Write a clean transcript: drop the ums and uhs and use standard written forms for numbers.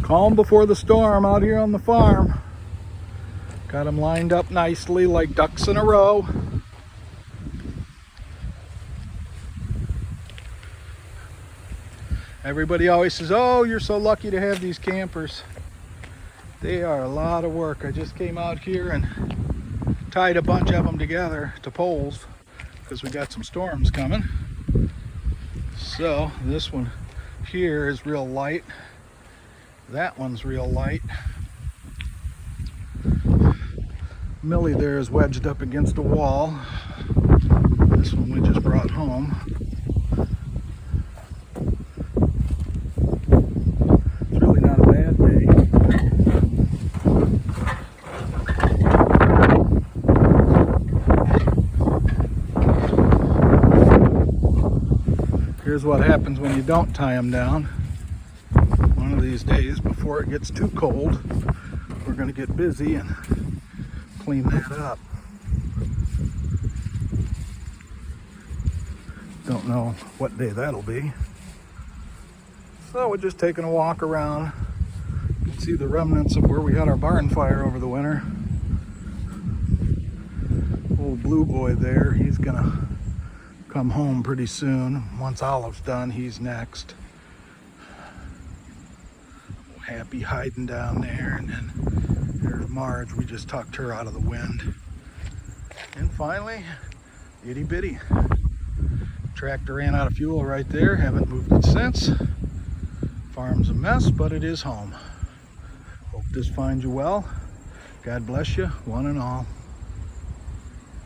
Calm before the storm out here on the farm. Got them lined up nicely like ducks in a row. Everybody always says, oh, you're so lucky to have these campers. They are a lot of work. I just came out here and tied a bunch of them together to poles because we got some storms coming. So this one here is real light. That one's real light. Millie there is wedged up against a wall. This one we just brought home. It's really not a bad day. Here's what happens when you don't tie them down. One of these days, before it gets too cold, we're going to get busy and clean that up. Don't know what day that'll be. So we're just taking a walk around. You can see the remnants of where we had our barn fire over the winter. Old Blue Boy there, he's gonna come home pretty soon. Once Olive's done, he's next. Happy hiding down there, and then there's Marge. We just tucked her out of the wind. And finally, itty bitty. Tractor ran out of fuel right there. Haven't moved it since. Farm's a mess, but it is home. Hope this finds you well. God bless you, one and all.